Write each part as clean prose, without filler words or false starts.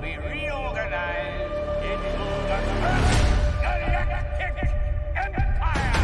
we reorganize into the first galactic empire.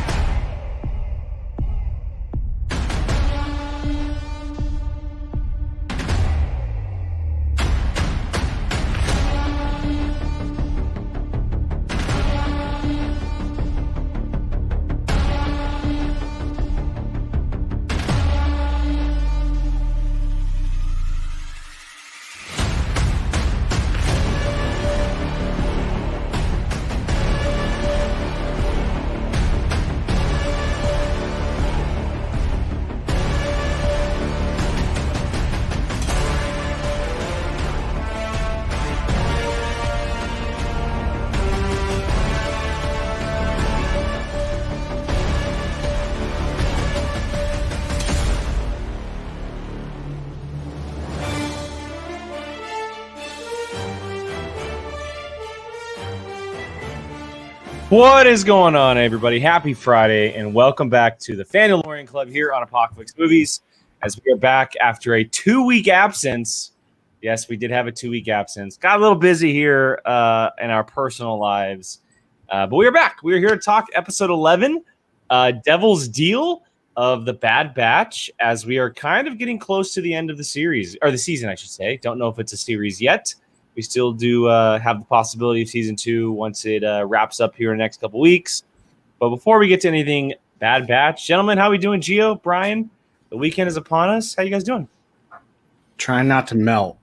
What is going on, everybody? Happy Friday, and welcome back to the Fandalorian Club here on Apocalypse Movies, as we are back after a 2-week absence. Yes, we did have a 2-week absence. Got a little busy here in our personal lives, but we are back. We are here to talk episode 11, Devil's Deal of the Bad Batch, as we are kind of getting close to the end of the series, or the season, I should say. Don't know if it's a series yet. We still do have the possibility of season 2 once it wraps up here in the next couple weeks. But before we get to anything, Bad Batch, gentlemen, how are we doing? Gio, Brian, the weekend is upon us. How you guys doing? Trying not to melt.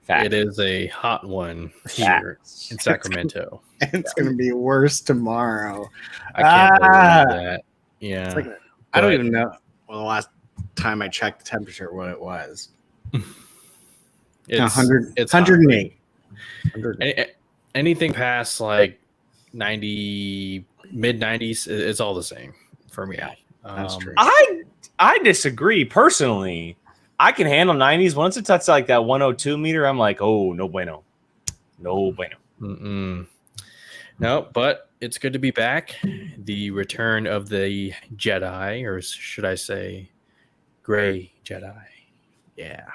Fact. It is a hot one here in Sacramento. It's going to be worse tomorrow. I can't believe that. Yeah. It's like, I don't even know. Well, the last time I checked the temperature, what it was. It's 100, it's 108. Anything past like 90, mid 90s, it's all the same for me. Yeah, that's true. I disagree personally. I can handle 90s. Once it touches like that 102 meter, I'm like, oh, no bueno. No bueno. No, but it's good to be back. The return of the Jedi, or should I say Gray Jedi. Yeah.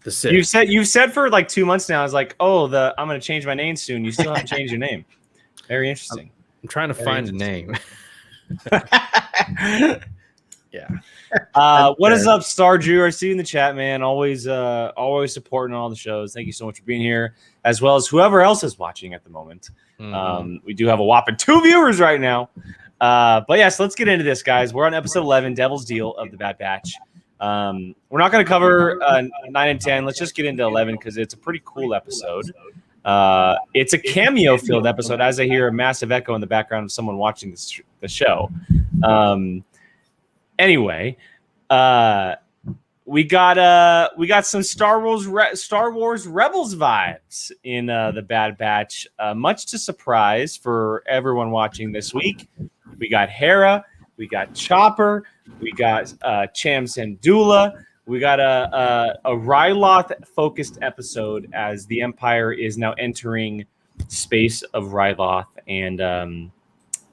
The Sith. You've said for like 2 months now, I was like, oh, I'm going to change my name soon. You still haven't changed your name. Very interesting. I'm trying to find a name. Yeah. What is up, Star Drew? I see you in the chat, man. Always supporting all the shows. Thank you so much for being here, as well as whoever else is watching at the moment. We do have a whopping 2 viewers right now. But yes, let's get into this, guys. We're on episode 11, Devil's Deal of the Bad Batch. We're not going to cover 9 and 10. Let's just get into 11 because it's a pretty cool episode. It's a cameo-filled episode, as I hear a massive echo in the background of someone watching the show. Anyway, we got some Star Wars Rebels vibes in the Bad Batch. Much to surprise for everyone watching this week, we got Hera, we got Chopper, we got Cham Syndulla. We got a Ryloth focused episode as the Empire is now entering space of Ryloth, and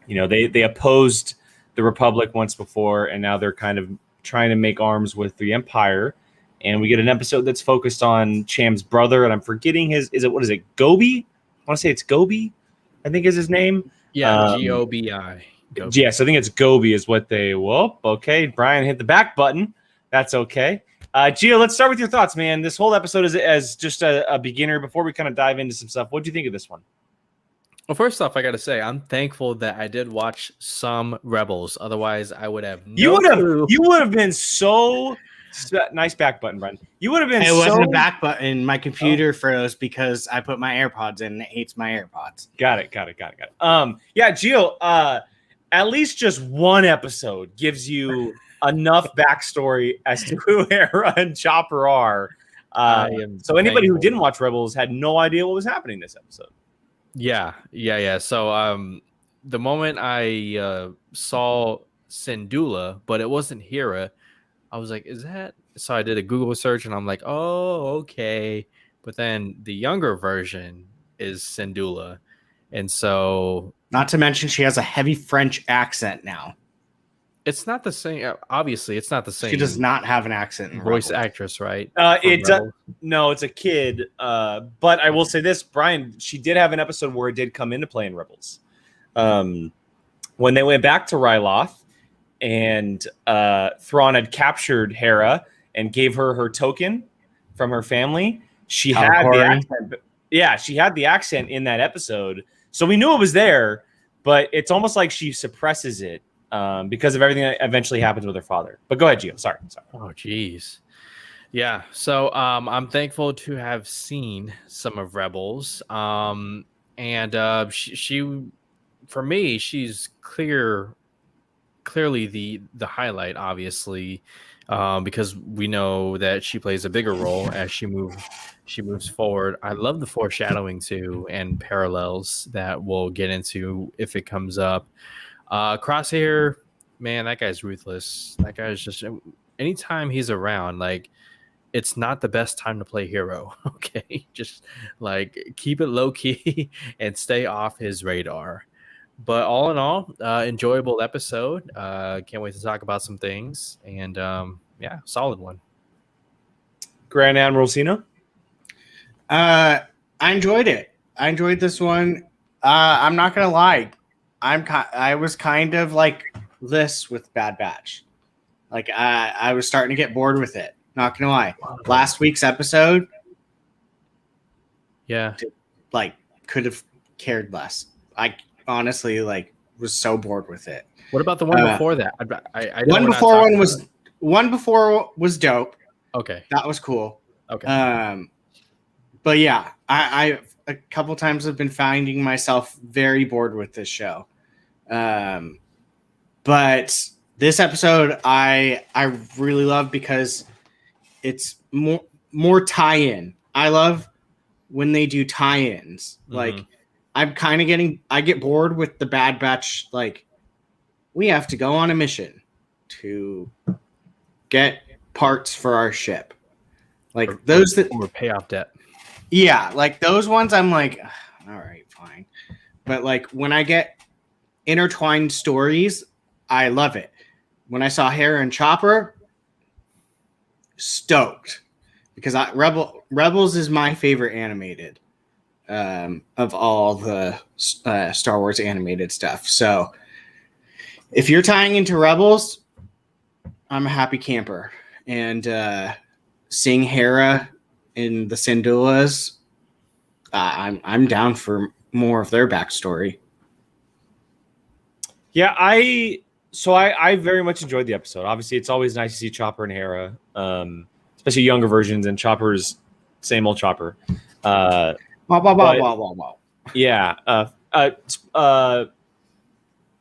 they opposed the Republic once before, and now they're kind of trying to make arms with the Empire. And we get an episode that's focused on Cham's brother, and I'm forgetting what is it, Gobi? I want to say it's Gobi, I think is his name. Yeah, Gobi. Yes, I think it's Gobi is what they. Whoop, okay. Brian hit the back button. That's okay. Gio, let's start with your thoughts, man. This whole episode is as just a beginner. Before we kind of dive into some stuff, what do you think of this one? Well, first off, I got to say, I'm thankful that I did watch some Rebels. Otherwise, I would have You would have been so nice back button, Brian. You would have been. It wasn't a back button. My computer froze because I put my AirPods in and it hates my AirPods. Got it. Yeah, Gio, at least just one episode gives you enough backstory as to who Hera and Chopper are. So anybody who didn't watch Rebels had no idea what was happening this episode. Yeah. So the moment I saw Syndulla, but it wasn't Hera, I was like, is that? So I did a Google search and I'm like, oh, okay. But then the younger version is Syndulla. And so, not to mention she has a heavy French accent now. It's not the same. Obviously, it's not the same. She does not have an accent in voice Rebels. actress, right? No, it's a kid. But I will say this, Brian, she did have an episode where it did come into play in Rebels. When they went back to Ryloth and Thrawn had captured Hera and gave her her token from her family, she had the accent. Yeah, she had the accent in that episode. So we knew it was there, but it's almost like she suppresses it because of everything that eventually happens with her father. But go ahead, Gio. Sorry. Oh, geez. Yeah. So I'm thankful to have seen some of Rebels. And she for me, she's clearly the highlight, obviously, because we know that she plays a bigger role as she moves forward. I love the foreshadowing too and parallels that we'll get into if it comes up. Crosshair, man, that guy's ruthless. That guy's just, anytime he's around, like, it's not the best time to play hero. Okay, just like keep it low key and stay off his radar. But all in all, enjoyable episode. Can't wait to talk about some things. And yeah, solid one. Grand Admiral Cena? I enjoyed it. I enjoyed this one. I'm not gonna lie. I was kind of like this with Bad Batch. Like I was starting to get bored with it. Not gonna lie. Last week's episode, yeah, like could have cared less. I honestly like was so bored with it. What about the one before that? One before was dope. Okay, that was cool. Okay. But yeah, I a couple times have been finding myself very bored with this show. But this episode I really love because it's more tie-in. I love when they do tie-ins. Mm-hmm. Like I'm kind of I get bored with the Bad Batch. Like we have to go on a mission to get parts for our ship. Like or pay off debt. Yeah, like those ones I'm like, all right, fine. But like when I get intertwined stories, I love it. When I saw Hera and Chopper, stoked because Rebels is my favorite animated of all the Star Wars animated stuff. So if you're tying into Rebels, I'm a happy camper. And seeing Hera in the Syndulas, I'm down for more of their backstory. Yeah, I very much enjoyed the episode. Obviously, it's always nice to see Chopper and Hera, especially younger versions, and Chopper's same old Chopper. Yeah.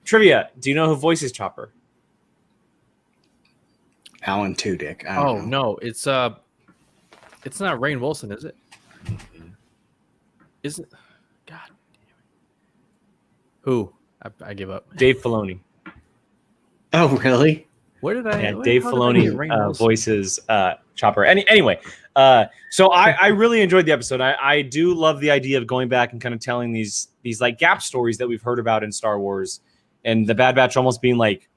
Trivia: do you know who voices Chopper? Alan Tudyk. Oh no, it's not Rainn Wilson, is it? Is it? God damn it. Who? I give up. Dave Filoni. Oh, really? Where did I? Yeah, Dave Filoni voices Chopper. Anyway, so I really enjoyed the episode. I do love the idea of going back and kind of telling these like gap stories that we've heard about in Star Wars, and the Bad Batch almost being like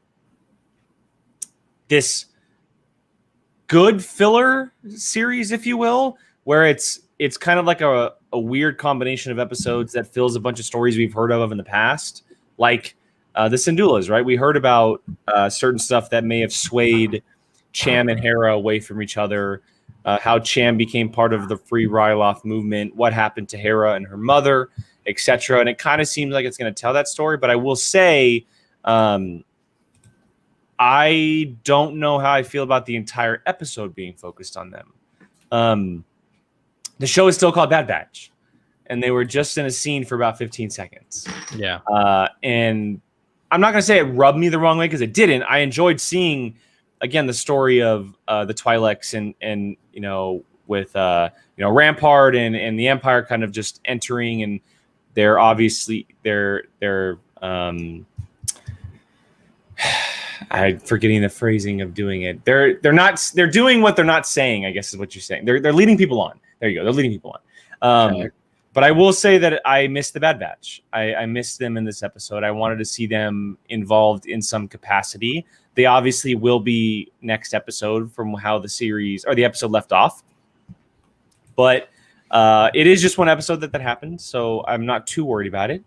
this good filler series, if you will, where it's kind of like a weird combination of episodes that fills a bunch of stories we've heard of in the past, like the Syndulas, right? We heard about certain stuff that may have swayed Cham and Hera away from each other, how Cham became part of the Free Ryloth movement, what happened to Hera and her mother, etc. And it kind of seems like it's going to tell that story, but I will say I don't know how I feel about the entire episode being focused on them. The show is still called Bad Batch, and they were just in a scene for about 15 seconds. Yeah. And I'm not going to say it rubbed me the wrong way because it didn't. I enjoyed seeing, again, the story of the Twi'leks and with Rampart and the Empire kind of just entering, and they're obviously I'm forgetting the phrasing of doing it. They're doing what they're not saying, I guess is what you're saying. They're leading people on. There you go. They're leading people on. Okay. But I will say that I missed the Bad Batch. I missed them in this episode. I wanted to see them involved in some capacity. They obviously will be next episode from how the series or the episode left off. But it is just one episode that happened, so I'm not too worried about it.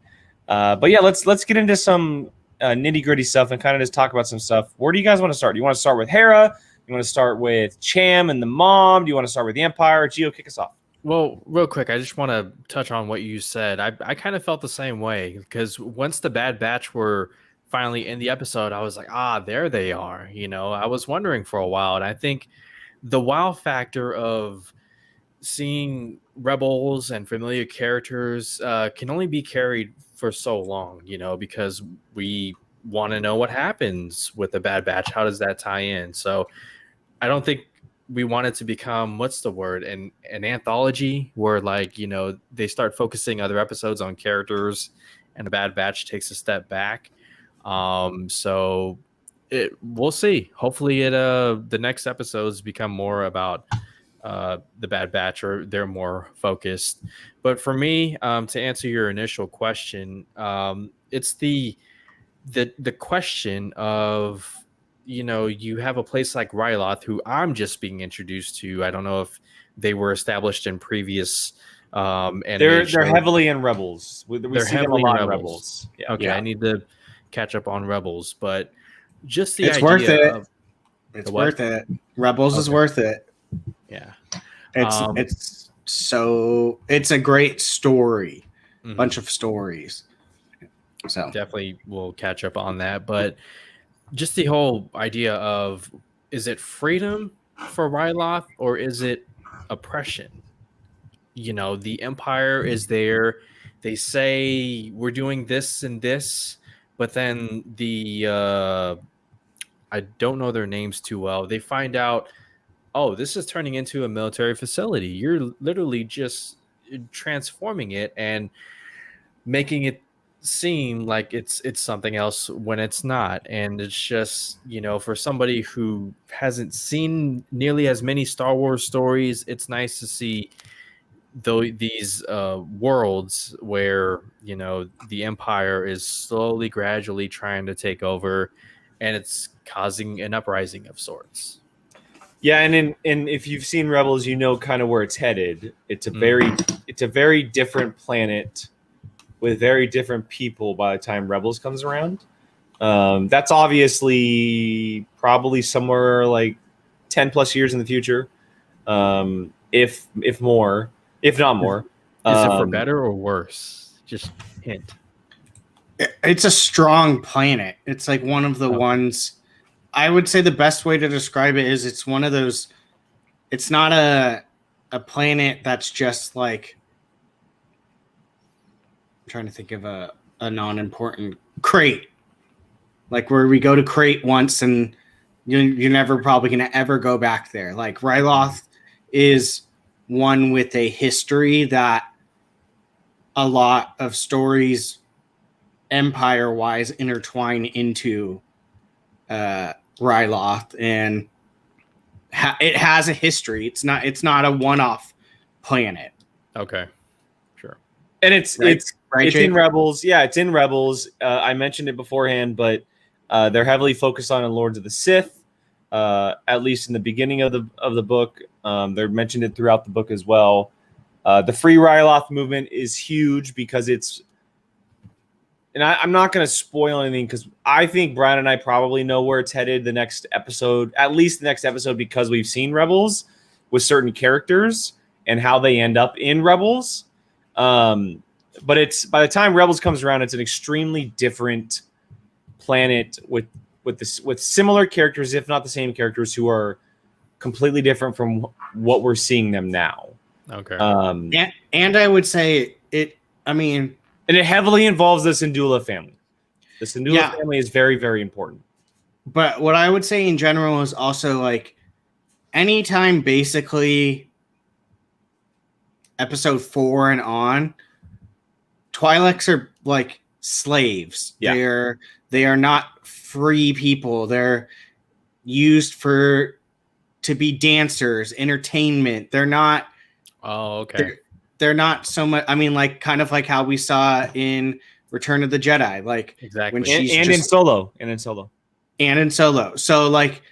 But yeah, let's get into some nitty gritty stuff and kind of just talk about some stuff. Where do you guys want to start? Do you want to start with Hera? You want to start with Cham and the mom? Do you want to start with the Empire? Gio, kick us off. Well, real quick, I just want to touch on what you said. I kind of felt the same way because once the Bad Batch were finally in the episode, I was like, there they are. I was wondering for a while, and I think the wow factor of seeing Rebels and familiar characters can only be carried for so long, because we want to know what happens with the Bad Batch. How does that tie in? So I don't think we want it to become, what's the word, an anthology where they start focusing other episodes on characters and the Bad Batch takes a step back. So we'll see. Hopefully the next episodes become more about the Bad Batch, or they're more focused. But for me, to answer your initial question, it's the question of, you have a place like Ryloth, who I'm just being introduced to. I don't know if they were established in previous They're heavily in Rebels. They're see them heavily a lot in in Rebels. Yeah. Okay, Yeah. I need to catch up on Rebels, but just the It's idea worth it. of It's what? worth it. Rebels is Okay. worth it. Yeah. It's a great story. Mhm. Bunch of stories. So Definitely will catch up on that, but just the whole idea of, is it freedom for Ryloth or is it oppression? The Empire is there. They say we're doing this and this, but then I don't know their names too well. They find out, this is turning into a military facility. You're literally just transforming it and making it seem like it's something else when it's not. And it's just, for somebody who hasn't seen nearly as many Star Wars stories, it's nice to see these worlds where the Empire is slowly, gradually trying to take over, and it's causing an uprising of sorts. Yeah, and if you've seen Rebels, kind of where it's headed. It's a very different planet with very different people by the time Rebels comes around. That's obviously probably somewhere like 10 plus years in the future, if more, if not more. Is it for better or worse? Just hint. it's a strong planet. It's like one of the ones. I would say the best way to describe it is it's one of those. It's not a planet that's just like. I'm trying to think of a non-important crate, like where we go to crate once and you're never probably going to ever go back there. Like Ryloth is one with a history that a lot of stories empire-wise intertwine into Ryloth, and it has a history. It's not a one-off planet. Okay, sure. And it's Jake? in Rebels. Yeah, it's in Rebels. I mentioned it beforehand, but they're heavily focused on Lords of the Sith. At least in the beginning of the book, they're mentioned it throughout the book as well. The Free Ryloth movement is huge because it's, and I'm not going to spoil anything because I think Brian and I probably know where it's headed the next episode, at least the next episode, because we've seen Rebels with certain characters and how they end up in Rebels. But it's, by the time Rebels comes around, it's an extremely different planet with similar characters, if not the same characters, who are completely different from what we're seeing them now. Okay. And I would say it. I mean, and it heavily involves the Syndulla family. The Syndulla family is very, very important. But what I would say in general is also like, anytime basically episode 4 and on, Twi'leks are like slaves. Yeah. They are not free people. They're used to be dancers, entertainment. They're not. Oh, okay. They're not so much. I mean, like kind of like how we saw in Return of the Jedi, like Exactly. when she's and in Solo. and in Solo. So like,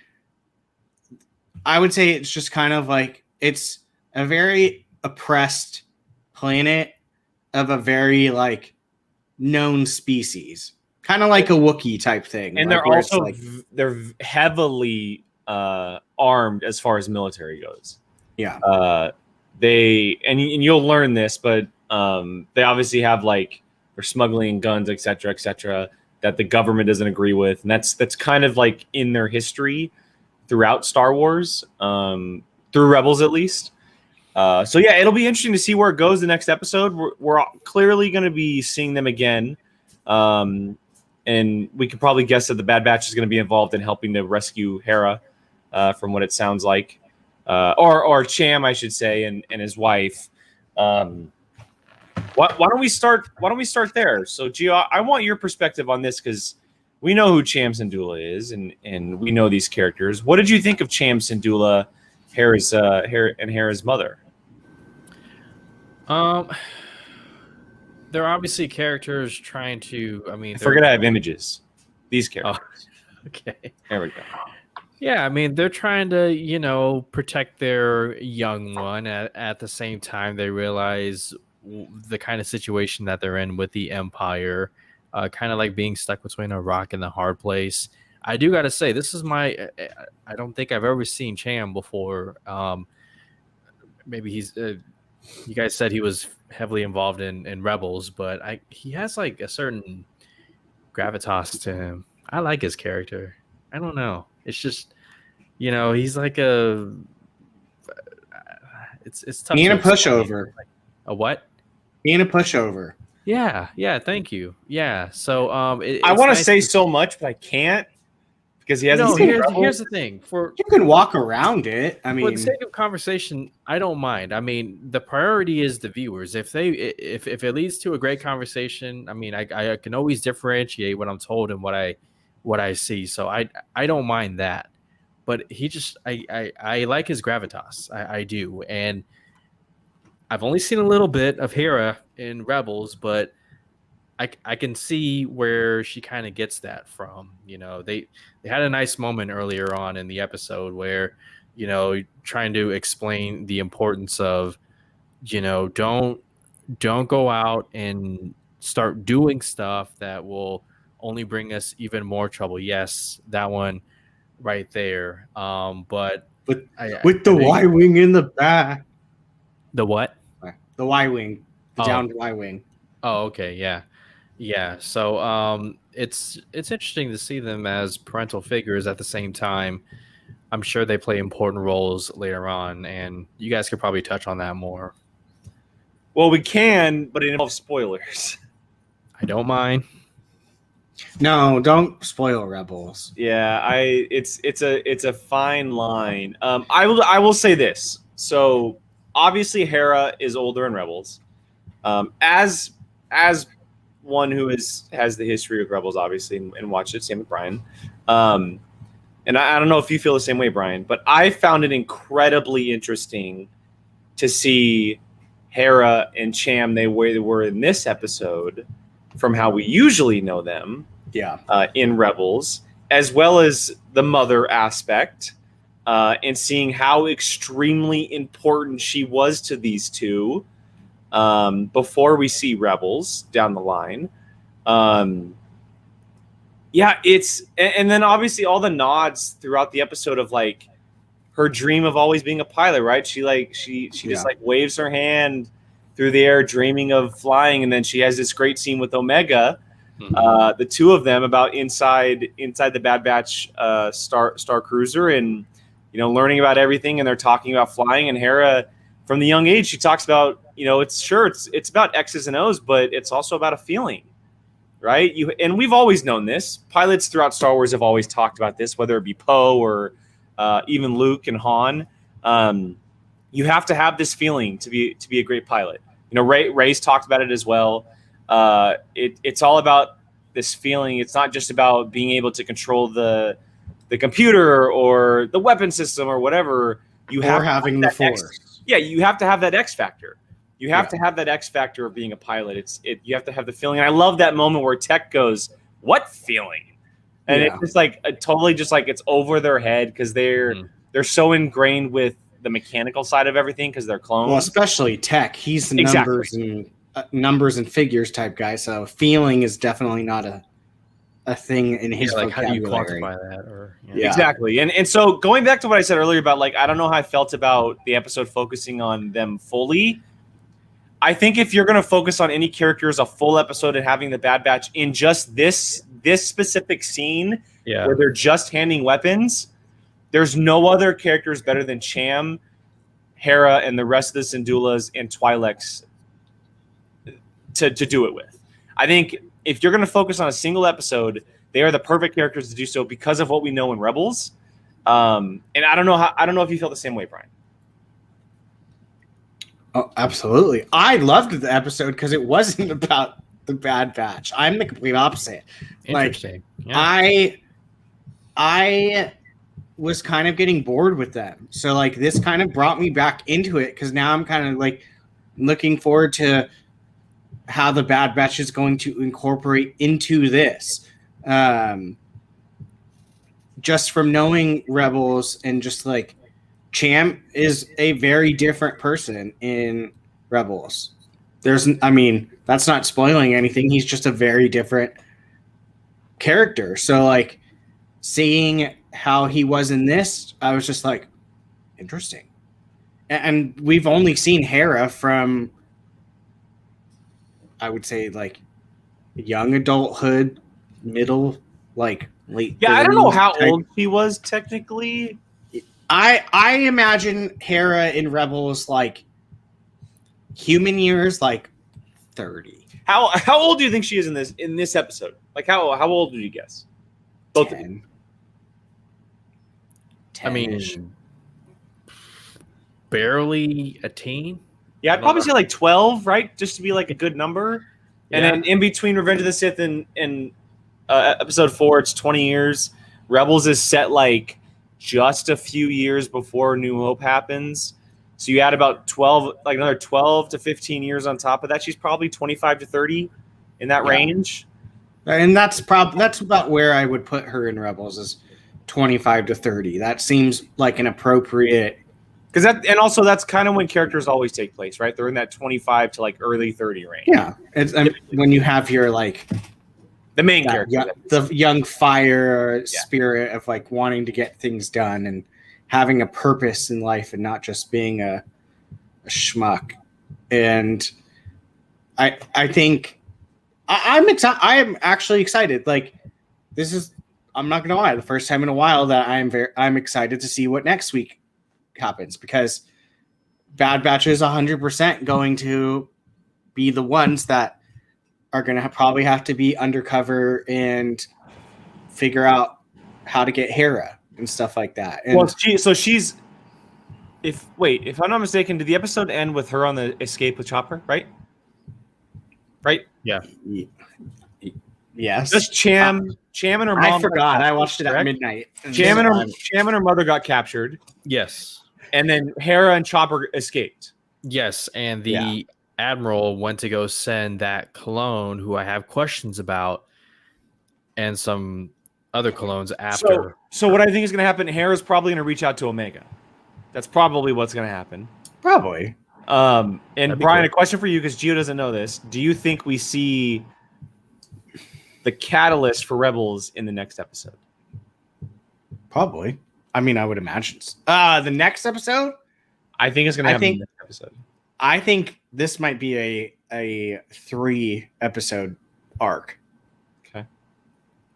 I would say it's just kind of like it's a very oppressed planet of a very like known species, kind of like a Wookiee type thing. And like, they're where it's also like, they're heavily armed as far as military goes. yeah, And you'll learn this, but they obviously have like they're smuggling guns, etc., that the government doesn't agree with, and that's kind of like in their history throughout Star Wars, through Rebels at least. So yeah, it'll be interesting to see where it goes the next episode. We're clearly going to be seeing them again, and we can probably guess that the Bad Batch is going to be involved in helping to rescue Hera, from what it sounds like, or Cham, I should say, and his wife. Why don't we start? Why don't we start there? So, Gio, I want your perspective on this because we know who Cham Syndulla is, and we know these characters. What did you think of Cham Syndulla, Hera's mother? They're obviously characters trying to. I mean, I forget I have images. These characters. Oh, okay. There we go. Yeah, I mean, they're trying to, protect their young one. At the same time, they realize the kind of situation that they're in with the Empire, kind of like being stuck between a rock and a hard place. I do got to say, this is I don't think I've ever seen Cham before. Maybe he's, you guys said he was heavily involved in Rebels, but he has like a certain gravitas to him. I like his character. I don't know. It's just, he's like it's tough. being to a pushover. explain. A what? Being a pushover. Yeah. Thank you. Yeah. So I want to say so much, but I can't because he hasn't seen Rebels. Here's the thing. You can walk around it. I mean, for the sake of conversation, I don't mind. I mean, the priority is the viewers. If it leads to a great conversation, I mean, I can always differentiate what I'm told and what I see. So I don't mind that. But he just I like his gravitas. I do. And I've only seen a little bit of Hera in Rebels, but I can see where she kind of gets that from. They had a nice moment earlier on in the episode where, trying to explain the importance of, don't go out and start doing stuff that will only bring us even more trouble. Yes, that one right there. But with the Y-wing in the back. The what? The Y-wing. The Oh. downed Y-wing. Oh, okay, yeah. So it's interesting to see them as parental figures at the same time. I'm sure they play important roles later on, and you guys could probably touch on that more. Well, we can, but it involves spoilers. I don't mind. No, don't spoil Rebels. Yeah, it's a fine line. I will say this. So obviously Hera is older in Rebels. As one who has the history of Rebels, obviously, and watched it, same with Brian. And I don't know if you feel the same way, Brian, but I found it incredibly interesting to see Hera and Cham the way they were in this episode from how we usually know them. Yeah. In Rebels, as well as the mother aspect, and seeing how extremely important she was to these two before we see Rebels down the line. Yeah, and then obviously all the nods throughout the episode of like her dream of always being a pilot, right? She just like waves her hand through the air, dreaming of flying, and then she has this great scene with Omega. The two of them about inside the Bad Batch Star Cruiser, and learning about everything, and they're talking about flying. And Hera, from the young age, she talks about it's about X's and O's, but it's also about a feeling, right? And we've always known this. Pilots throughout Star Wars have always talked about this, whether it be Poe or even Luke and Han. You have to have this feeling to be a great pilot. Ray's talked about it as well. It's all about this feeling. It's not just about being able to control the computer or the weapon system or whatever. You have having the Force. You have to have that X factor. You have to have that X factor of being a pilot. You have to have the feeling. And I love that moment where Tech goes, "What feeling?" and Yeah. it's just like totally just like it's over their head because they're so ingrained with the mechanical side of everything because they're clones. Well, especially Tech. He's the Exactly. numbers and figures type guy. So feeling is definitely not a thing in his like how do you vocabulary. quantify that? Or Yeah. Exactly. And so going back to what I said earlier about like I don't know how I felt about the episode focusing on them fully. I think if you're going to focus on any character as a full episode and having the Bad Batch in just this specific scene where they're just handing weapons, there's no other characters better than Cham, Hera, and the rest of the Syndulas and Twi'leks to do it with. I think if you're going to focus on a single episode, they are the perfect characters to do so because of what we know in Rebels. And I don't know if you feel the same way, Brian. Oh, absolutely. I loved the episode because it wasn't about the Bad Batch. I'm the complete opposite. Interesting. I was kind of getting bored with them. So like this kind of brought me back into it because now I'm kind of like looking forward to how the Bad Batch is going to incorporate into this. Just from knowing Rebels and just like Cham is a very different person in Rebels. That's not spoiling anything. He's just a very different character. So like seeing how he was in this, I was just like, interesting. And we've only seen Hera from, I would say, like young adulthood, middle, like late. Yeah, I don't know 30s how type. old she was technically. I imagine Hera in Rebels like human years, like 30. How old do you think she is in this episode? Like how old would you guess? Both of you. 10. I mean, barely a teen. Yeah, I'd probably say like 12, right? Just to be like a good number. And then in between Revenge of the Sith and episode 4, it's 20 years. Rebels is set like just a few years before New Hope happens. So you add about 12, like another 12 to 15 years on top of that. She's probably 25 to 30 in that range. And that's about where I would put her in Rebels is 25 to 30. That seems like an appropriate. Because that's kind of when characters always take place, right? They're in that 25 to like early 30 range. Yeah, it's when you have your like the main character, the young fire spirit of like wanting to get things done and having a purpose in life and not just being a schmuck. And I think I'm excited. I am actually excited. Like this is, I'm not gonna lie, the first time in a while that I'm excited to see what next week happens because Bad Batch is 100% going to be the ones that are going to probably have to be undercover and figure out how to get Hera and stuff like that. And if I'm not mistaken, did the episode end with her on the escape with Chopper, right? Right? Yeah. Yes. Just Cham and her mom. I forgot. I watched it at midnight. Cham and her mother got captured. Yes. And then Hera and Chopper escaped. Yes, and the Admiral went to go send that clone who I have questions about and some other clones after. So what I think is going to happen, Hera's probably going to reach out to Omega. That's probably what's going to happen. Probably. And Brian, cool. a question for you because Gio doesn't know this. Do you think we see the catalyst for Rebels in the next episode? Probably. I mean, I would imagine. The next episode? I think it's going to happen in the next episode. I think this might be a 3-episode arc. Okay.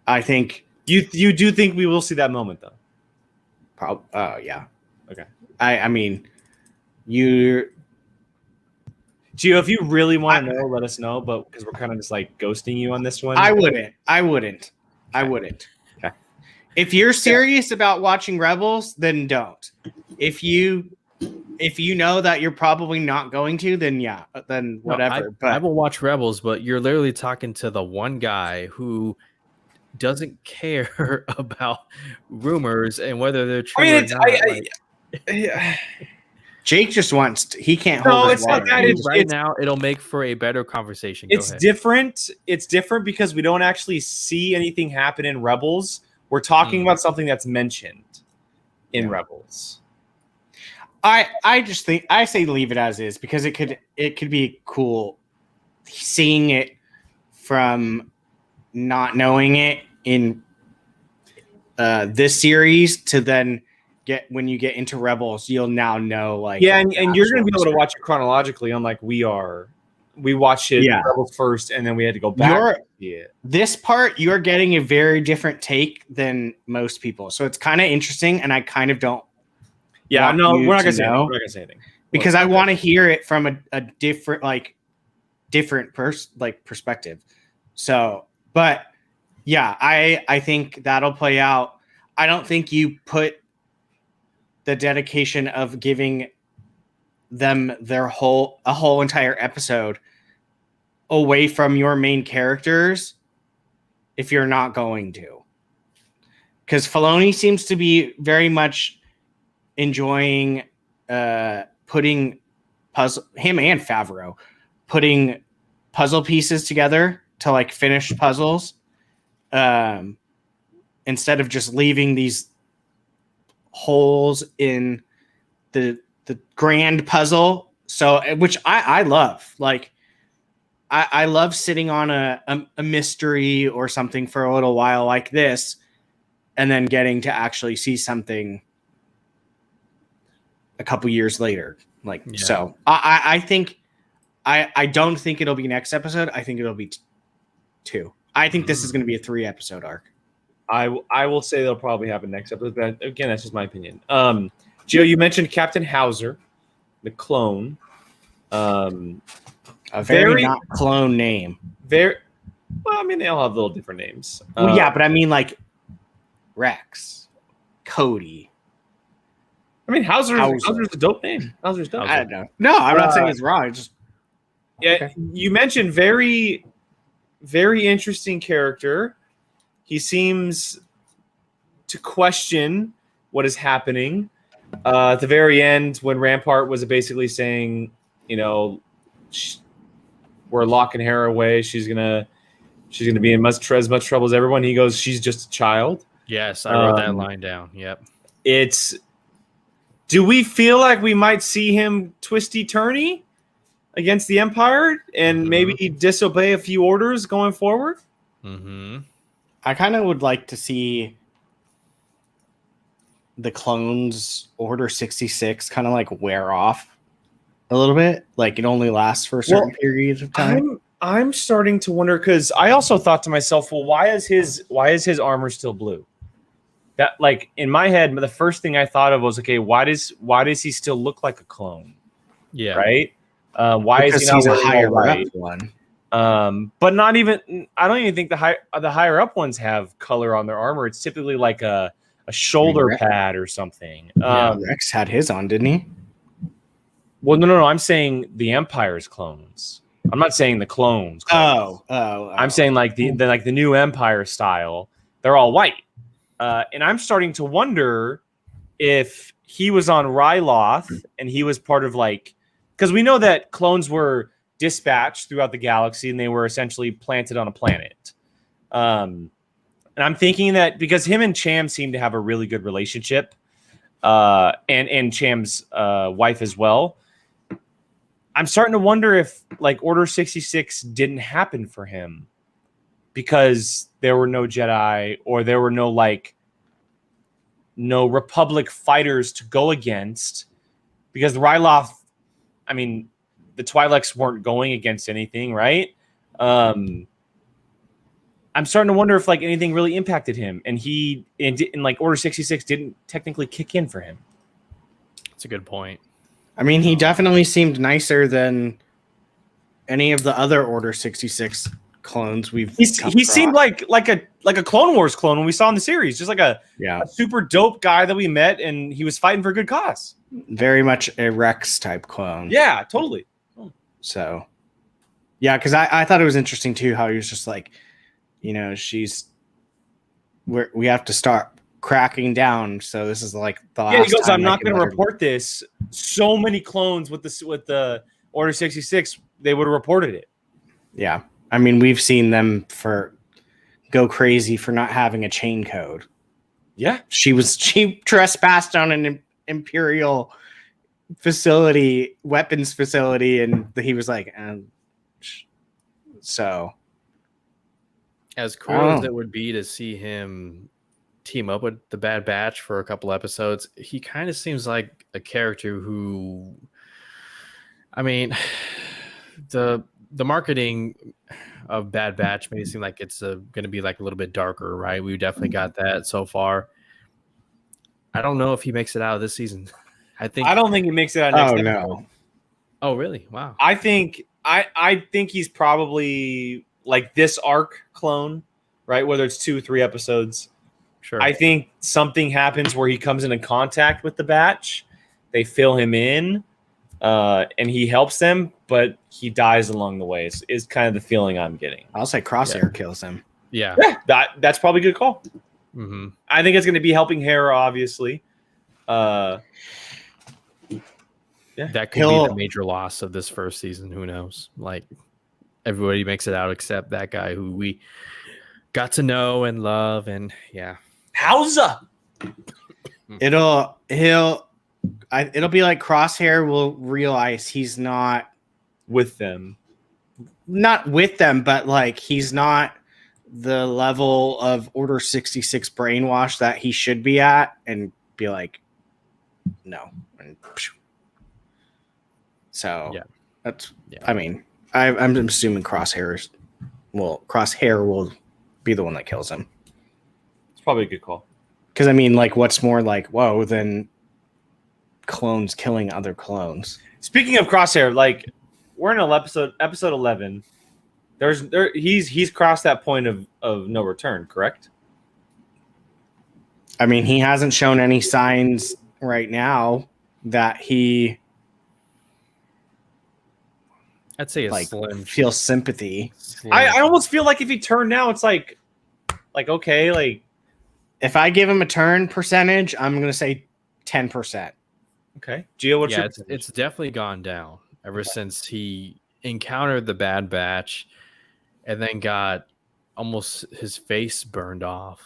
I think you do think we will see that moment though. Probably. Oh yeah. Okay. I mean, you. Gio, if you really want to know, let us know. But because we're kind of just like ghosting you on this one, I wouldn't. Okay. If you're serious about watching Rebels, then don't. If you know that you're probably not going to, then whatever. I will watch Rebels, but you're literally talking to the one guy who doesn't care about rumors and whether they're true or not. Jake just wants. He can't No, hold his it's not water. that. It's right now, it'll make for a better conversation. Go It's ahead. different. It's different because we don't actually see anything happen in Rebels. We're talking about something that's mentioned in Rebels. I just think I say leave it as is because it could be cool seeing it from not knowing it in this series to then when you get into Rebels, you'll now know like and you're gonna be able to watch it chronologically, unlike we are. We watched it Rebels first, and then we had to go back. This part, you're getting a very different take than most people, so it's kind of interesting, and I kind of don't. Yeah, no, we're not gonna say anything. We're not gonna say anything because I want to hear it from a different perspective. So, but yeah, I think that'll play out. I don't think you put the dedication of giving them a whole entire episode away from your main characters if you're not going to. Because Filoni seems to be very much enjoying putting him and Favreau putting puzzle pieces together to like finish puzzles instead of just leaving these holes in the grand puzzle. So which I love. Like I love sitting on a mystery or something for a little while like this and then getting to actually see something a couple years later. So I think I don't think it'll be next episode. I think it'll be 2. I think this is going to be a 3-episode arc. I will say they'll probably happen next episode. But again, that's just my opinion. Joe, you mentioned Captain Hauser, the clone. A very not clone name. Very well. I mean, they all have little different names. Well, yeah, but I mean, like Rex, Cody. I mean, Hauser's a dope name. Hauser's dope. I don't know. No, I'm not saying it's wrong. You mentioned very, very interesting character. He seems to question what is happening. At the very end, when Rampart was basically saying, we're locking Hera away. She's gonna be in as much trouble as everyone. He goes, she's just a child. Yes, I wrote that line down. Yep. Do we feel like we might see him twisty-turny against the Empire and maybe disobey a few orders going forward? Mm-hmm. I kind of would like to see the clones Order 66 kind of like wear off a little bit. Like it only lasts for a certain period of time. I'm starting to wonder because I also thought to myself, well, why is his armor still blue? That like in my head, the first thing I thought of was, okay, why does he still look like a clone? Yeah. Right. Why because is he not a higher white? one? But not even. I don't even think the higher up ones have color on their armor. It's typically like a shoulder pad or something. Rex had his on, didn't he? Well, no. I'm saying the Empire's clones. I'm not saying the clones. Oh. I'm saying like the new Empire style. They're all white. And I'm starting to wonder if he was on Ryloth and he was part of because we know that clones were dispatched throughout the galaxy and they were essentially planted on a planet. And I'm thinking that because him and Cham seem to have a really good relationship, and Cham's wife as well, I'm starting to wonder if Order 66 didn't happen for him because there were no Jedi or there were no Republic fighters to go against, because the Ryloth, I mean, the Twi'leks weren't going against anything, right? I'm starting to wonder if anything really impacted him, and Order 66 didn't technically kick in for him. That's a good point. I mean, he definitely seemed nicer than any of the other Order 66 clones we've. He seemed like a Clone Wars clone when we saw in the series, just a super dope guy that we met, and he was fighting for a good cause. Very much a Rex type clone. Yeah, totally. So, yeah, because I thought it was interesting too how he was just we have to start cracking down. So this is the last. Yeah, he goes, time I'm not going to report this so many clones with the Order 66, they would have reported it. Yeah. I mean, we've seen them go crazy for not having a chain code. Yeah. She trespassed on an Imperial weapons facility, and he was like, so. As cool as it would be to see him team up with the Bad Batch for a couple episodes, he kind of seems like a character who, I mean, the marketing of Bad Batch made it seem like it's going to be like a little bit darker, right? We definitely got that so far. I don't know if he makes it out of this season. I don't think he makes it out of next episode. No. Oh, really? Wow. I think he's probably like this arc clone, right? Whether it's 2 or 3 episodes. Sure. I think something happens where he comes into contact with the Batch. They fill him in, and he helps them, but he dies along the way. Is kind of the feeling I'm getting. I'll say Crosshair kills him. Yeah. That's probably a good call. Mm-hmm. I think it's going to be helping Hera, obviously. That could be the major loss of this first season. Who knows? Like, everybody makes it out except that guy who we got to know and love, and Hausa. It'll be like Crosshair will realize he's not with them, but like he's not the level of Order 66 brainwash that he should be at, and be like, no. So that's. I mean, I'm assuming Crosshair will be the one that kills him. It's probably a good call. Because I mean, like, what's more like whoa than clones killing other clones? Speaking of Crosshair, like, we're in episode 11. He's crossed that point of no return, correct? I mean, he hasn't shown any signs right now that he. I'd say like slim. Feels sympathy. I almost feel like if he turned now, it's like okay, like if I give him a turn percentage, I'm gonna say 10%. Okay, Gio, what's your it's definitely gone down ever since he encountered the Bad Batch, and then got almost his face burned off,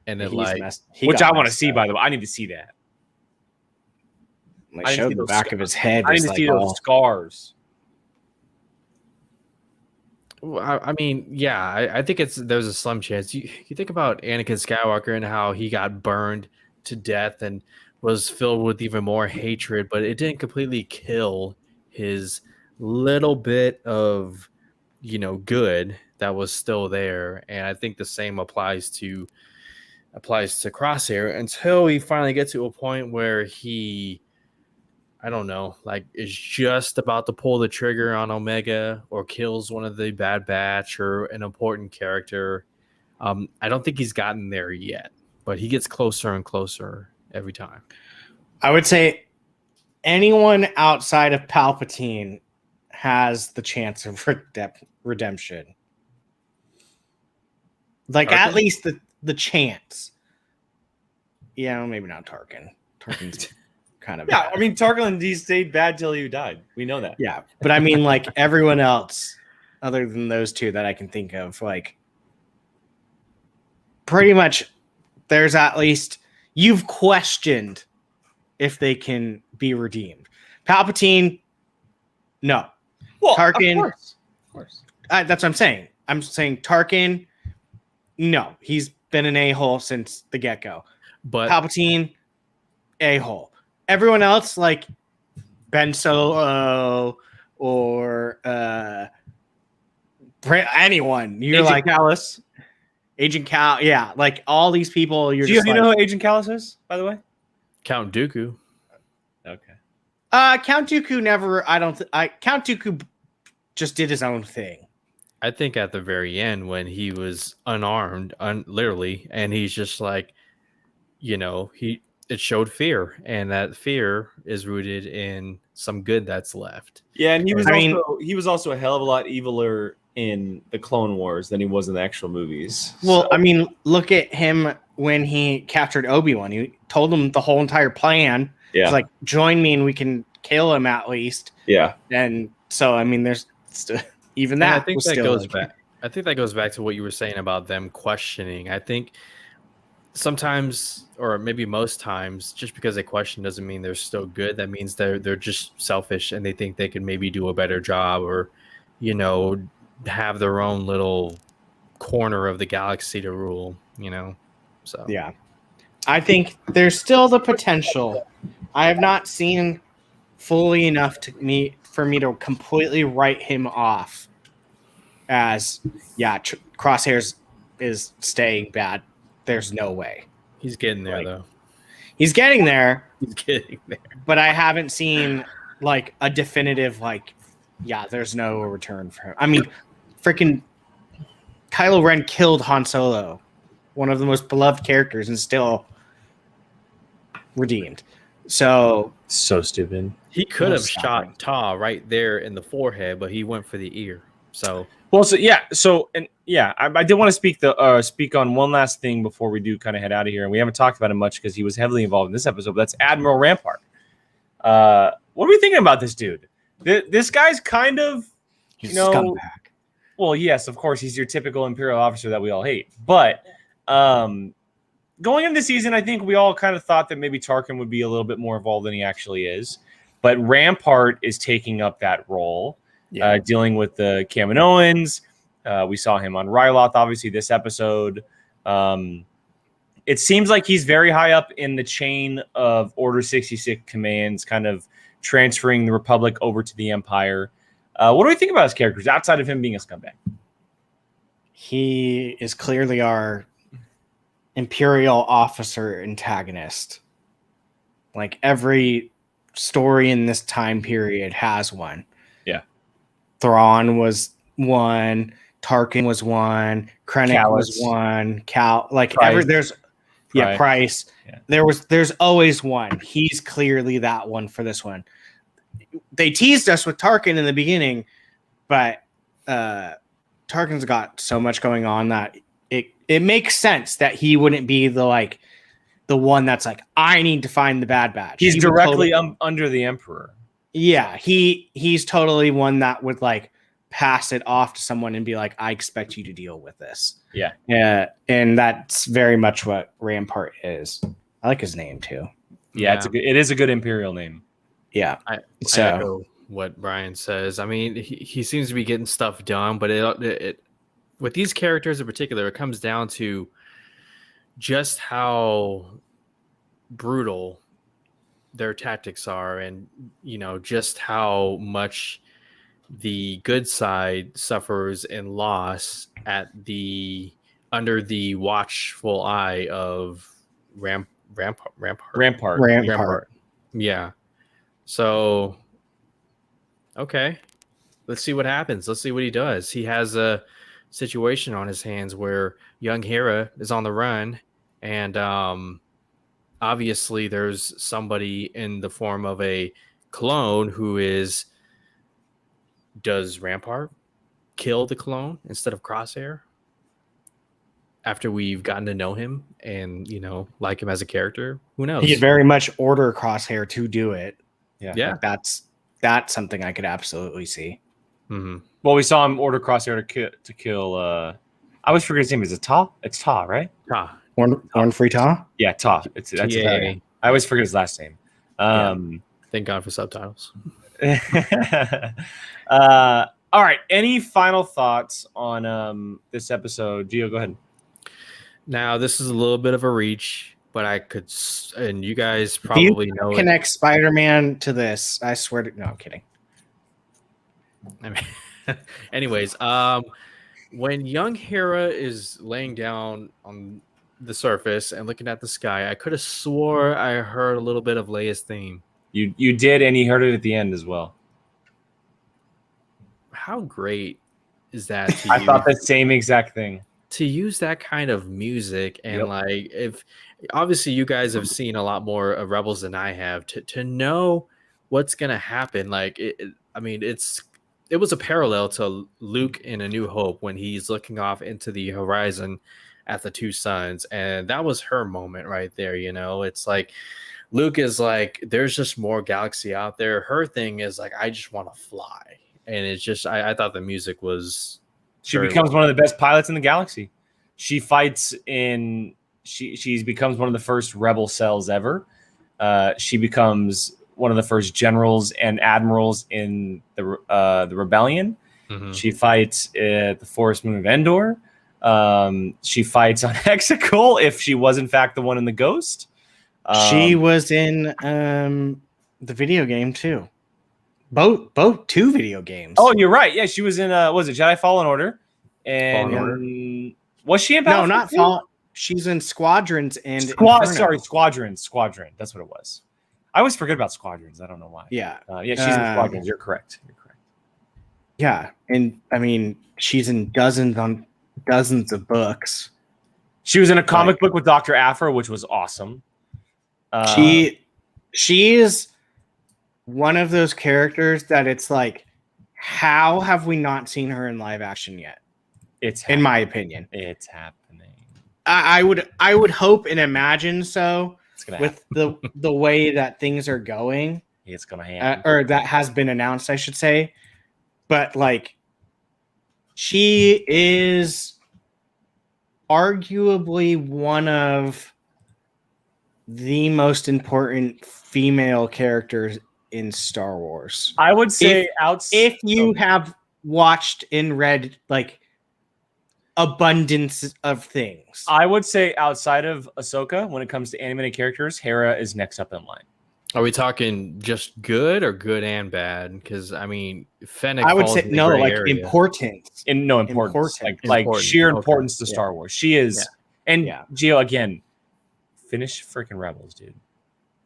and then which I want to see. By the way, I need to see that. Like, showed the back of his head. I need to see those scars. I mean, I think there's a slim chance. You think about Anakin Skywalker and how he got burned to death and was filled with even more hatred, but it didn't completely kill his little bit of, good that was still there. And I think the same applies to Crosshair until he finally gets to a point where he, I don't know, like, is just about to pull the trigger on Omega or kills one of the Bad Batch or an important character. I don't think he's gotten there yet, but he gets closer and closer every time. I would say anyone outside of Palpatine has the chance of redemption. Like, Tarkin? At least the chance. Yeah, maybe not Tarkin. Tarkin's kind of bad. I mean, Tarkin, he stayed bad till he died. We know that. Yeah, but I mean, like, everyone else other than those two that I can think of, like, pretty much there's at least you've questioned if they can be redeemed. Palpatine, no. Well, Tarkin, of course. That's what I'm saying. I'm saying Tarkin, no. He's been an a-hole since the get-go. But Palpatine, a-hole. Everyone else, like Ben Solo or anyone, you're Agent like Callus. Agent Cal, yeah, like all these people. Do you know who Agent Callus is, by the way? Count Dooku. Okay. Count Dooku never. Count Dooku just did his own thing. I think at the very end when he was unarmed, literally, and he's just like, it showed fear, and that fear is rooted in some good that's left. Yeah, and he was also a hell of a lot eviler in the Clone Wars than he was in the actual movies. Well, So, I mean, look at him when he captured Obi-Wan. He told him the whole entire plan. yeah, He's like, join me and we can kill him at least. yeah, And so, I mean, there's even And that. I think was that still goes like- back. I think that goes back to what you were saying about them questioning. I think sometimes, or maybe most times, just because they question doesn't mean they're still good. That means they're just selfish and they think they can maybe do a better job, or have their own little corner of the galaxy to rule. So Yeah. I think there's still the potential. I have not seen fully enough for me to completely write him off as, Crosshairs is staying bad. There's no way. he's getting there, Like, though. He's getting there, He's getting there. but I haven't seen like a definitive there's no return for him. I mean, freaking Kylo Ren killed Han Solo, one of the most beloved characters, and still redeemed. So stupid. He could have Stopping. shot Ta right there in the forehead, but he went for the ear. So Well, I did want to speak on one last thing before we do kind of head out of here, and we haven't talked about him much because he was heavily involved in this episode. But that's Admiral Rampart. What are we thinking about this dude? This guy's kind of, he's a scumbag. well, yes, of course, he's your typical Imperial officer that we all hate. But going into the season, I think we all kind of thought that maybe Tarkin would be a little bit more involved than he actually is. But Rampart is taking up that role. Dealing with the Kaminoans. We saw him on Ryloth, obviously, this episode. It seems like he's very high up in the chain of Order 66 commands, kind of transferring the Republic over to the Empire. What do we think about his characters outside of him being a scumbag? He is clearly our Imperial officer antagonist. Like every story in this time period has one. Yeah. Thrawn was one, Tarkin was one, Krennic was Callus. one, Price. Price. Yeah. There's always one. He's clearly that one for this one. They teased us with Tarkin in the beginning, but Tarkin's got so much going on that it makes sense that he wouldn't be the one that's like, I need to find the Bad Batch. He's He would directly totally- under the Emperor. Yeah, he's totally one that would pass it off to someone and be like, I expect you to deal with this. Yeah. Yeah, and that's very much what Rampart is. I like his name too. Yeah, it is a good Imperial name. Yeah. I So echo what Brian says. I mean, he seems to be getting stuff done, but it with these characters in particular, it comes down to just how brutal their tactics are, and just how much the good side suffers and loss under the watchful eye of Rampart. Yeah. So, okay, let's see what happens. Let's see what he does. He has a situation on his hands where young Hera is on the run, and obviously there's somebody in the form of a clone who does Rampart kill the clone instead of Crosshair after we've gotten to know him and like him as a character? Who knows? he could very much order Crosshair to do it. Yeah. That's something I could absolutely see. Mm-hmm. Well, we saw him order Crosshair to kill. I always forget his name. Is it Ta? It's Ta, right? Ah, Horn Free Ta? Yeah, Ta. That's TA. I always forget his last name. Thank God for subtitles. All right. Any final thoughts on this episode? Gio, go ahead. Now, this is a little bit of a reach, but I could, and you guys probably know it. Connect Spider-Man to this. I swear to no, I'm kidding. I mean, anyways, when young Hera is laying down on the surface and looking at the sky, I could have swore I heard a little bit of Leia's theme. You did, and he heard it at the end as well. How great is that? I thought the same exact thing. To use that kind of music, and if obviously you guys have seen a lot more of Rebels than I have, to know what's gonna happen, I mean, it's it was a parallel to Luke in A New Hope when he's looking off into the horizon at the two suns, and that was her moment right there. You know, it's like Luke is like, there's just more galaxy out there. Her thing is like, I just want to fly, and it's just I thought the music was. She becomes one of the best pilots in the galaxy. She fights in. She becomes one of the first rebel cells ever. She becomes one of the first generals and admirals in the rebellion. Mhm. She fights at the forest moon of Endor. She fights on Hexacle if she was in fact the one in the Ghost. She was in the video game too. Both 2 video games. Oh, you're right. Yeah, she was in was it Jedi Fallen Order? And Fallen Order. Was she in no, Battlefield not 2? Fallen. She's in Squadrons and Squadron. Inferno. Squadron. That's what it was. I always forget about Squadrons. I don't know why. Yeah, Yeah, she's in Squadrons. You're correct. yeah, and I mean, she's in dozens of books. She was in a comic book with Dr. Aphra, which was awesome. She is one of those characters that it's like, how have we not seen her in live action yet? It's in my opinion. It's happening. I would hope and imagine so. It's gonna with the way that things are going. It's gonna happen. Or that has been announced, I should say. But like, she is arguably one of the most important female characters in Star Wars. I would say if you have watched and read like abundance of things. I would say outside of Ahsoka, when it comes to animated characters, Hera is next up in line. Are we talking just good or good and bad? Because I mean, Fennec. I would falls say in the no, gray like area. Importance, like sheer importance to Star Wars. She is, and Gio again. Finish freaking Rebels, dude.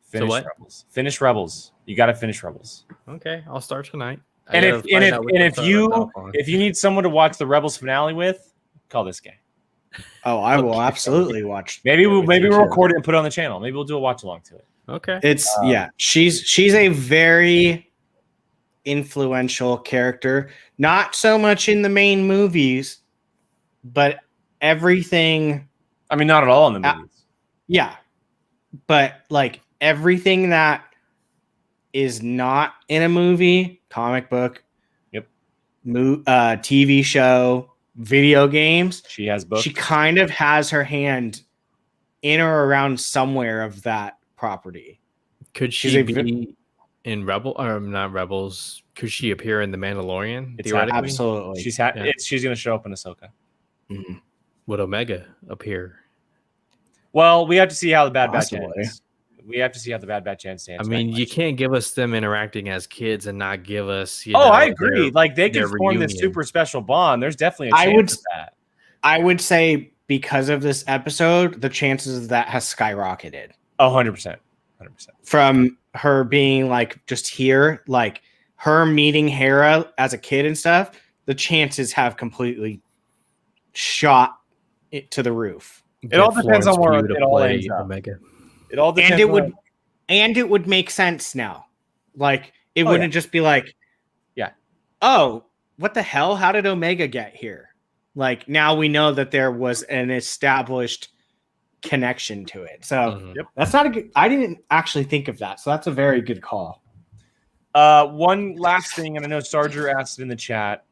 Finish Rebels. Finish Rebels. You got to finish Rebels. Okay, I'll start tonight. And if you need someone to watch the Rebels finale with, call this guy. Oh, I will absolutely watch. Maybe we'll record it and put it on the channel. Maybe we'll do a watch along to it. Okay. It's she's a very influential character. Not so much in the main movies, but everything. I mean, not at all in the movies. Yeah, but like everything that is not in a movie, comic book, TV show, video games. She has books. She kind of has her hand in or around somewhere of that property. Could she be in not Rebels? Could she appear in The Mandalorian? Theoretically? Absolutely. She's going to show up in Ahsoka. Mm-hmm. Would Omega appear? Well, we have to see how the Bad Batch ends. We have to see how the Bad Batch ends. I mean, you can't give us them interacting as kids and not give us. I agree. Like they can form this super special bond. There's definitely a chance of that. I would say because of this episode, the chances of that has skyrocketed. 100%. From her being like just here, like her meeting Hera as a kid and stuff, the chances have completely shot it to the roof. It all depends on where it all ends up. Omega. It all depends. And it would make sense now. Like it wouldn't just be like, oh, what the hell? How did Omega get here? Like now we know that there was an established connection to it. So that's not a good. I didn't actually think of that. So that's a very good call. One last thing, and I know Sarger asked in the chat.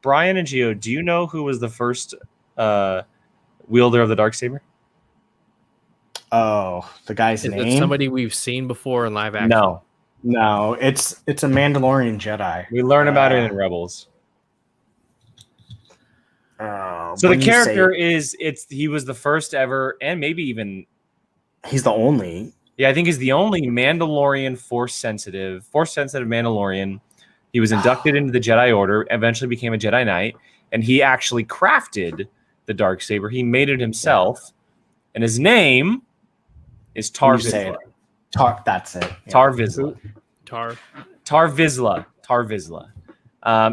Brian and Gio, do you know who was the first wielder of the Darksaber? Oh, the guy's name? Is it somebody we've seen before in live action? No, it's a Mandalorian Jedi. We learn about it in Rebels. So the character he was the first ever, and maybe even he's the only. Yeah, I think he's the only Mandalorian force sensitive Mandalorian. He was inducted into the Jedi Order, eventually became a Jedi Knight, and he actually crafted the Darksaber. He made it himself, and his name is Tar Vizsla. That's it. Yeah. Tar Vizsla. Tar Vizsla.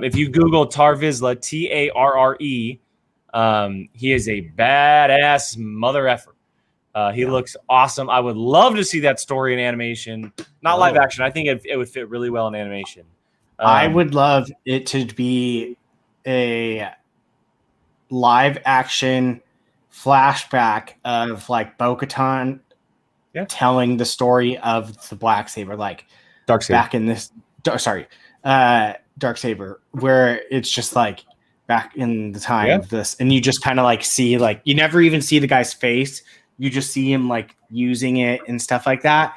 If you Google Tar Vizsla, Tarre, he is a badass mother effer. He looks awesome. I would love to see that story in animation, not live action. I think it would fit really well in animation. I would love it to be a live action flashback of like Bo-Katan telling the story of the Black Saber, like Dark Saber. back in this. Dark Saber, where it's just like back in the time of this, and you just kind of like see like you never even see the guy's face. You just see him like using it and stuff like that.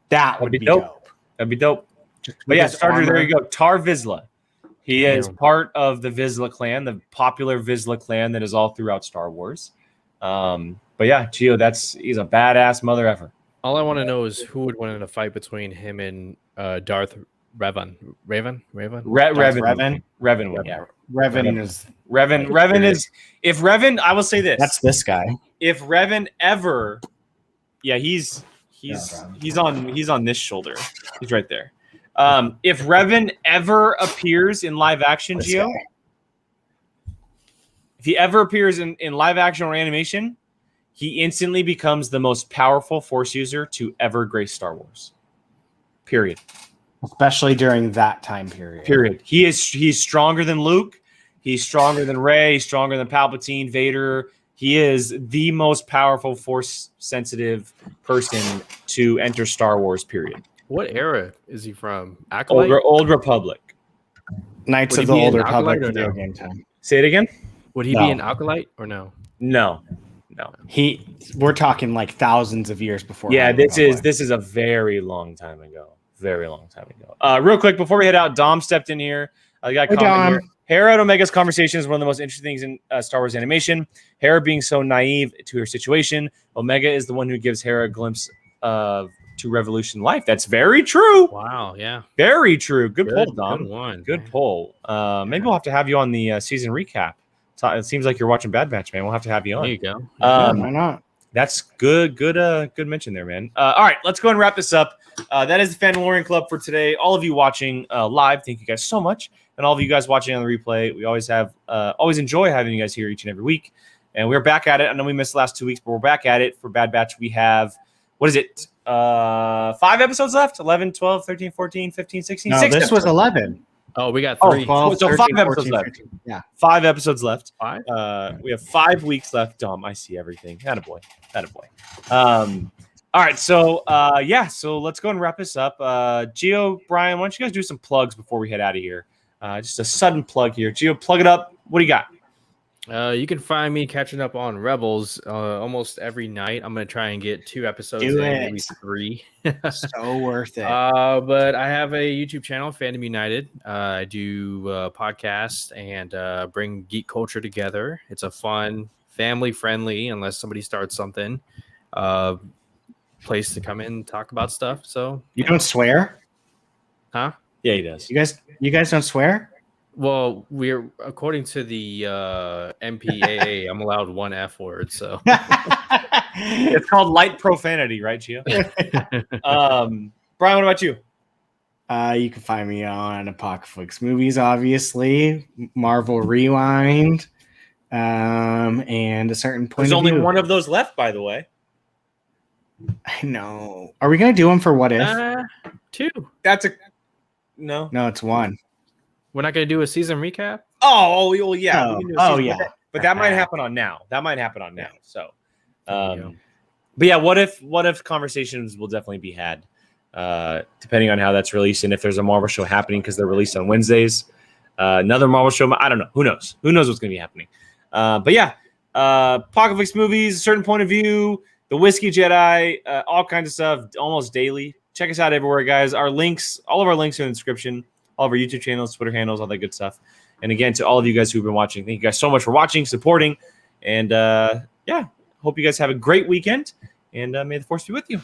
That would be dope. That'd be dope. But yeah, Starter, there you go. Tar Vizsla. He is part of the Vizsla clan, the popular Vizsla clan that is all throughout Star Wars. But yeah, Gio, he's a badass mother effer. All I want to know is who would win in a fight between him and Darth Revan. Revan is if Revan, I will say this. That's this guy. If Revan ever, he's on this shoulder. He's right there. If Revan ever appears in live action, Gio, if he ever appears in live action or animation, he instantly becomes the most powerful Force user to ever grace Star Wars. Period. Especially during that time period. He's stronger than Luke. He's stronger than Rey. He's stronger than Palpatine, Vader. He is the most powerful Force-sensitive person to enter Star Wars, period. What era is he from? Acolyte? Old Republic. Knights of the Old Republic video game time. Say it again? Would he be an Acolyte or no? No. We're talking like thousands of years before. Yeah, this is a very long time ago. Real quick, before we head out, Dom stepped in here. I got a comment here. Hera and Omega's conversation is one of the most interesting things in Star Wars animation. Hera being so naive to her situation. Omega is the one who gives Hera a glimpse to Revolution life. That's very true. Wow, yeah. Very true. Good poll, Dom. Good one. Good poll. Maybe we'll have to have you on the season recap. It seems like you're watching Bad Batch, man. We'll have to have you on. There you go. Why not? That's good mention there, man. All right, let's go and wrap this up. That is the Fandalorian Club for today. All of you watching live, thank you guys so much. And all of you guys watching on the replay, we always enjoy having you guys here each and every week. And we're back at it. I know we missed the last 2 weeks, but we're back at it for Bad Batch. We have, 5 episodes left? 11, 12, 13, 14, 15, 16? No, this was 11. Oh, we got 3. 12, so 13, 5 episodes 14, left. 15. Yeah. 5 episodes left. 5? We have 5 weeks left. Dom, I see everything. Attaboy. All right, so so let's go and wrap this up. Gio, Brian, why don't you guys do some plugs before we head out of here? Just a sudden plug here. Gio, plug it up. What do you got? You can find me catching up on Rebels almost every night. I'm going to try and get 2 episodes in, maybe 3. So worth it. But I have a YouTube channel, Fandom United. I do podcasts and bring geek culture together. It's a fun, family-friendly, unless somebody starts something, place to come in and talk about stuff. So you don't swear? Huh? Yeah, he does. You guys don't swear? Well, we're according to the MPAA, I'm allowed 1 F word. So it's called light profanity, right, Gio? Brian, what about you? You can find me on Apocalypse Movies, obviously, Marvel Rewind, and a certain point. There's only one of those left, by the way. I know. Are we gonna do them for What If? 2. That's no. No, it's 1. We're not going to do a season recap? Oh, well, yeah. Yeah. But that might happen on now. So, but yeah, what if conversations will definitely be had, depending on how that's released and if there's a Marvel show happening because they're released on Wednesdays. Another Marvel show, I don't know. Who knows? Who knows what's going to be happening? But yeah, Apocalypse Movies, a certain point of view, the Whiskey Jedi, all kinds of stuff, almost daily. Check us out everywhere, guys. All of our links are in the description. All of our YouTube channels, Twitter handles, all that good stuff. And again, to all of you guys who've been watching, thank you guys so much for watching, supporting. And hope you guys have a great weekend. And may the Force be with you.